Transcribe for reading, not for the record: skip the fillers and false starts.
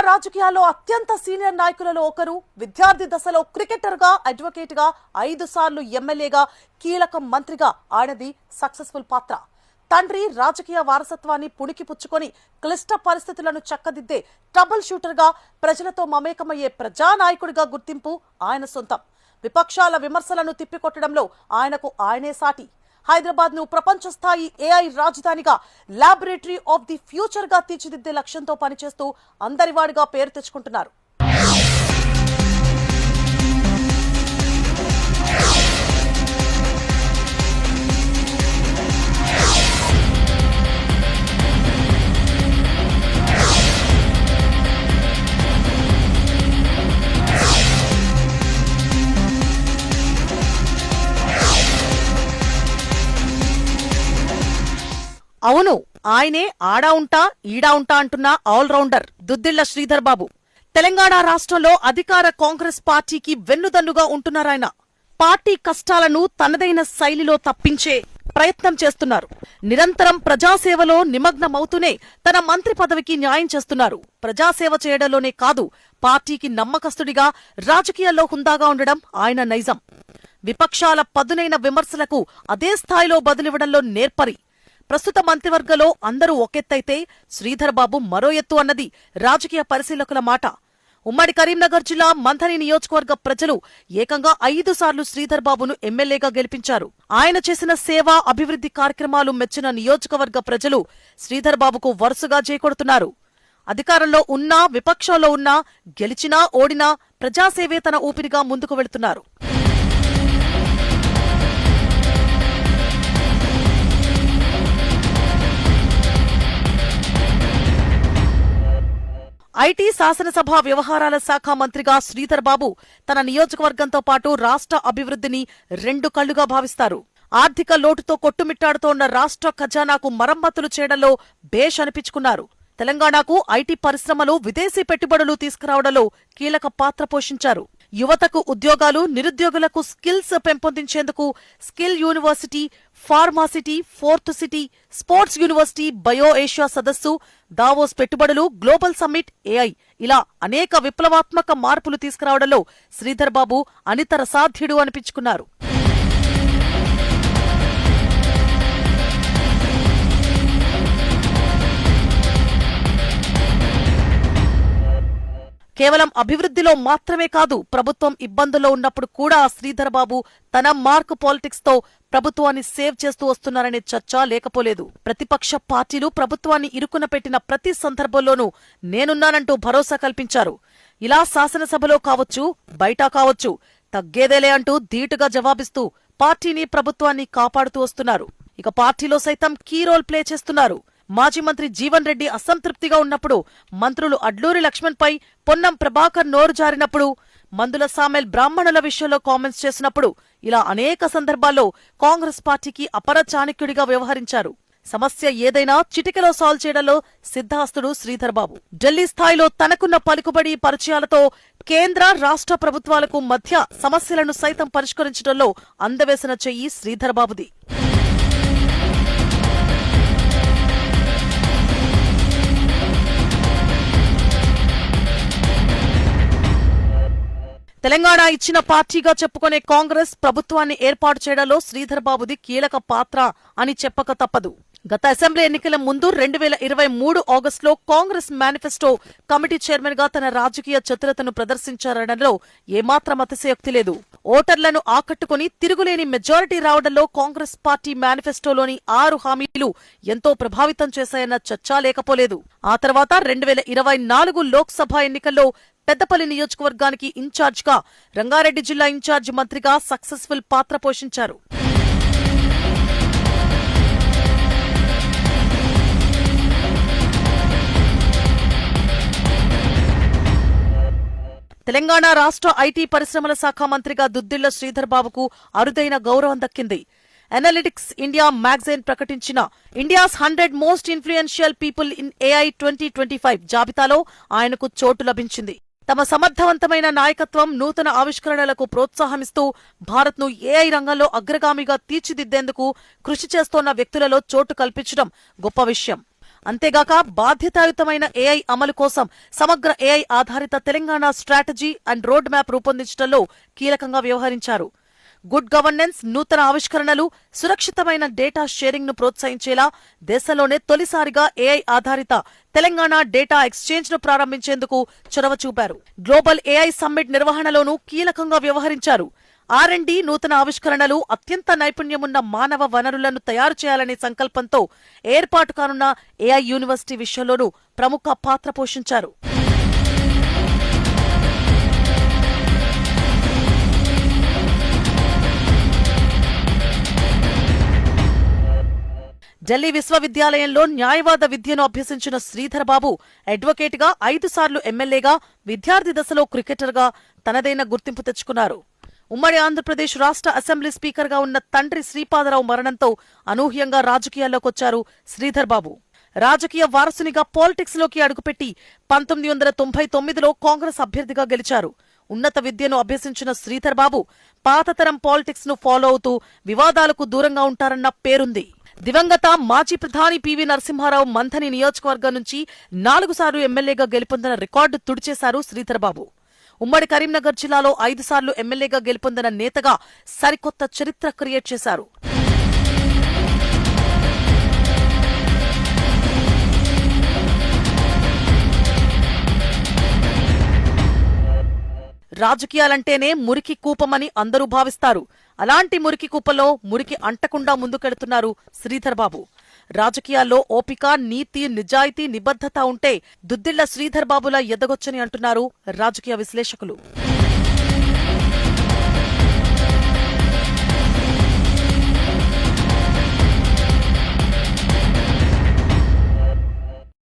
రాజకీయాల్లో అత్యంత సీనియర్ నాయకులలో ఒకరు. విద్యార్థి దశలో క్రికెటర్గా, అడ్వకేట్గా, 5 సార్లు ఎమ్మెల్యేగా, కీలక మంత్రిగా ఆయనది సక్సెస్ఫుల్ పాత్ర. తండ్రి రాజకీయ వారసత్వాన్ని పుణికిపుచ్చుకొని క్లిష్ట పరిస్థితులను చక్కదిద్దే ట్రబుల్ షూటర్గా, ప్రజలతో మమేకమయ్యే ప్రజానాయకుడిగా గుర్తింపు ఆయన సొంతం. విపక్షాల విమర్శలను తిప్పికొట్టడంలో ఆయనకు ఆయనే సాటి. హైదరాబాద్ ను ప్రపంచ స్థాయి ఏఐ రాజధానిగా, ల్యాబొరేటరీ ఆఫ్ ది ఫ్యూచర్ గా తీర్చిదిద్దే లక్ష్యంతో పనిచేస్తూ అందరివాడిగా పేరు తెచ్చుకుంటున్నారు. అవును, ఆయనే ఆడా ఉంటా ఈడా ఉంటా అంటున్న ఆల్రౌండర్ దుద్దిళ్ల శ్రీధర్ బాబు. తెలంగాణ రాష్ట్రంలో అధికార కాంగ్రెస్ పార్టీకి వెన్నుదన్నుగా ఉంటున్నారాయన. పార్టీ కష్టాలను తనదైన శైలిలో తప్పించే ప్రయత్నం చేస్తున్నారు. నిరంతరం ప్రజాసేవలో నిమగ్నమవుతూనే తన మంత్రి పదవికి న్యాయం చేస్తున్నారు. ప్రజాసేవ చేయడంలోనే కాదు, పార్టీకి నమ్మకస్తుడిగా, రాజకీయాల్లో హుందాగా ఉండడం ఆయన నైజం. విపక్షాల పదునైన విమర్శలకు అదే స్థాయిలో బదులివ్వడంలో నేర్పరి. ప్రస్తుత మంత్రివర్గంలో అందరూ ఒకెత్తైతే శ్రీధర్ బాబు మరో ఎత్తు అన్నది రాజకీయ పరిశీలకుల మాట. ఉమ్మడి కరీంనగర్ జిల్లా మంథని నియోజకవర్గ ప్రజలు ఏకంగా 5 సార్లు శ్రీధర్ బాబును ఎమ్మెల్యేగా గెలిపించారు. ఆయన చేసిన సేవా, అభివృద్ధి కార్యక్రమాలు మెచ్చిన నియోజకవర్గ ప్రజలు శ్రీధర్ బాబుకు వరుసగా జైకొడుతున్నారు. అధికారంలో ఉన్నా, విపక్షంలో ఉన్నా, గెలిచినా ఓడినా ప్రజాసేవే తన ఊపిరిగా ముందుకు వెళుతున్నారు. ఐటీ, శాసనసభ వ్యవహారాల శాఖ మంత్రిగా శ్రీధర్ బాబు తన నియోజకవర్గంతో పాటు రాష్ట్ర అభివృద్ధిని 2 కళ్లుగా భావిస్తారు. ఆర్థిక లోటుతో కొట్టుమిట్టాడుతోన్న రాష్ట్ర ఖజానాకు మరమ్మతులు చేయడంలో బేష్ అనిపించుకున్నారు. తెలంగాణకు ఐటీ పరిశ్రమలు, విదేశీ పెట్టుబడులు తీసుకురావడంలో కీలక పాత్ర పోషించారు. యువతకు ఉద్యోగాలు, నిరుద్యోగులకు స్కిల్స్ పెంపొందించేందుకు skill university, pharma city, fourth city, sports university, bio Asia సదస్సు, దావోస్ పెట్టుబడులు, గ్లోబల్ సమ్మిట్, ఏఐ ఇలా అనేక విప్లవాత్మక మార్పులు తీసుకురావడంలో శ్రీధర్ బాబు అనితర సాధ్యుడు అనిపించుకున్నారు. కేవలం అభివృద్ధిలో మాత్రమే కాదు, ప్రభుత్వం ఇబ్బందుల్లో ఉన్నప్పుడు కూడా శ్రీధర్ బాబు తన మార్క్ పాలిటిక్స్ తో ప్రభుత్వాన్ని సేవ్ చేస్తూ వస్తున్నారనే చర్చ లేకపోలేదు. ప్రతిపక్ష పార్టీలు ప్రభుత్వాన్ని ఇరుకున పెట్టిన ప్రతి సందర్భంలోనూ నేనున్నానంటూ భరోసా కల్పించారు. ఇలా శాసనసభలో కావచ్చు, బయట కావచ్చు, తగ్గేదేలే అంటూ ధీటుగా జవాబిస్తూ పార్టీని, ప్రభుత్వాన్ని కాపాడుతూ వస్తున్నారు. ఇక పార్టీలో సైతం కీ రోల్ ప్లే చేస్తున్నారు. మాజీ మంత్రి జీవన్ రెడ్డి అసంతృప్తిగా ఉన్నప్పుడు, మంత్రులు అడ్లూరి లక్ష్మణ్పై పొన్నం ప్రభాకర్ నోరు జారినప్పుడు, మందుల సామెల్ బ్రాహ్మణుల విషయంలో కామెంట్స్ చేసినప్పుడు, ఇలా అనేక సందర్భాల్లో కాంగ్రెస్ పార్టీకి అపర చాణక్యుడిగా వ్యవహరించారు. సమస్య ఏదైనా చిటికెలో సాల్వ్ చేయడంలో సిద్ధాస్తుడు శ్రీధర్ బాబు. ఢిల్లీ స్థాయిలో తనకున్న పలుకుబడి, పరిచయాలతో కేంద్ర, రాష్ట్ర ప్రభుత్వాలకు మధ్య సమస్యలను సైతం పరిష్కరించడంలో అందవేసిన చెయ్యి శ్రీధర్ బాబుది. తెలంగాణ ఇచ్చిన పార్టీగా చెప్పుకునే కాంగ్రెస్ ప్రభుత్వాన్ని ఏర్పాటు చేయడంలో శ్రీధర్ బాబుది కీలక పాత్ర అని చెప్పక తప్పదు. గత అసెంబ్లీ ఎన్నికల ముందు 2023 ఆగస్టులో కాంగ్రెస్ మేనిఫెస్టో కమిటీ చైర్మన్ గా తన రాజకీయ చతురతను ప్రదర్శించారనడంలో ఏమాత్రం అతిశయోక్తి లేదు. ఓటర్లను ఆకట్టుకుని తిరుగులేని మెజారిటీ రావడంలో కాంగ్రెస్ పార్టీ మేనిఫెస్టోలోని 6 హామీలు ఎంతో ప్రభావితం చేశాయన్న చర్చ లేకపోలేదు. ఆ తర్వాత 2024 లోక్సభ ఎన్నికల్లో పెద్దపల్లి నియోజకవర్గానికి ఇన్ఛార్జిగా, రంగారెడ్డి జిల్లా ఇన్ఛార్జి మంత్రిగా సక్సెస్ఫుల్ పాత్ర పోషించారు. తెలంగాణ రాష్ట్ర ఐటీ పరిశ్రమల శాఖ మంత్రిగా దుద్దిళ్ల శ్రీధర్ బాబుకు అరుదైన గౌరవం దక్కింది. అనలిటిక్స్ ఇండియా మ్యాగజైన్ ప్రకటించిన India's 100 most influential people in AI 2025 జాబితాలో ఆయనకు చోటు లభించింది. తమ సమర్థవంతమైన నాయకత్వం, నూతన ఆవిష్కరణలకు ప్రోత్సాహమిస్తూ భారత్ను ఏఐ రంగంలో అగ్రగామిగా తీర్చిదిద్దేందుకు కృషి చేస్తోన్న వ్యక్తులలో చోటు కల్పించడం గొప్ప విషయం. అంతేగాక బాధ్యతాయుతమైన ఏఐ అమలు కోసం సమగ్ర ఏఐ ఆధారిత Telangana strategy and road map రూపొందించడంలో కీలకంగా వ్యవహరించారు. గుడ్ గవర్నెన్స్, నూతన ఆవిష్కరణలు, సురక్షితమైన డేటా షేరింగ్ ను ప్రోత్సహించేలా దేశంలోనే తొలిసారిగా ఏఐ ఆధారిత తెలంగాణ డేటా ఎక్స్చేంజ్ ను ప్రారంభించేందుకు చొరవ చూపారు. గ్లోబల్ ఏఐ సమ్మిట్ నిర్వహణలోనూ కీలకంగా వ్యవహరించారు. R&D, నూతన ఆవిష్కరణలు, అత్యంత నైపుణ్యమున్న మానవ వనరులను తయారు చేయాలనే సంకల్పంతో ఏర్పాటు కానున్న ఏఐ యూనివర్సిటీ విషయంలోనూ ప్రముఖ పాత్ర పోషించారు. ఢిల్లీ విశ్వవిద్యాలయంలో న్యాయవాద విద్యను అభ్యసించిన శ్రీధర్బాబు అడ్వకేట్గా, 5 సార్లు ఎమ్మెల్యేగా, విద్యార్థి దశలో క్రికెటర్గా తనదైన గుర్తింపు తెచ్చుకున్నారు. ఉమ్మడి ఆంధ్రప్రదేశ్ రాష్ట్ర అసెంబ్లీ స్పీకర్గా ఉన్న తండ్రి శ్రీపాదరావు మరణంతో అనూహ్యంగా రాజకీయాల్లోకొచ్చారు శ్రీధర్బాబు. రాజకీయ వారసునిగా పాలిటిక్స్ లోకి అడుగుపెట్టి 1999లో కాంగ్రెస్ అభ్యర్థిగా గెలిచారు. ఉన్నత విద్యను అభ్యసించిన శ్రీధర్బాబు పాతతరం పాలిటిక్స్ ను ఫాలో అవుతూ వివాదాలకు దూరంగా ఉంటారన్న పేరుంది. దివంగత మాజీ ప్రధాని పివి నరసింహారావు మంథని నియోజకవర్గం నుంచి 4 సార్లు ఎమ్మెల్యేగా గెలుపొందిన రికార్డు తుడిచేశారు శ్రీధర్బాబు. ఉమ్మడి కరీంనగర్ జిల్లాలో 5 సార్లు ఎమ్మెల్యేగా గెలుపొందిన నేతగా సరికొత్త చరిత్ర క్రియేట్ చేశారు. రాజకీయాలంటేనే మురికి కూపమని అందరూ భావిస్తారు. అలాంటి మురికి కూపంలో మురికి అంటకుండా ముందుకెడుతున్నారు శ్రీధర్బాబు. రాజకీయాల్లో ఓపిక, నీతి, నిజాయితీ, నిబద్ధత ఉంటే దుద్దిళ్ల శ్రీధర్బాబులా ఎదగొచ్చని అంటున్నారు రాజకీయ విశ్లేషకులు.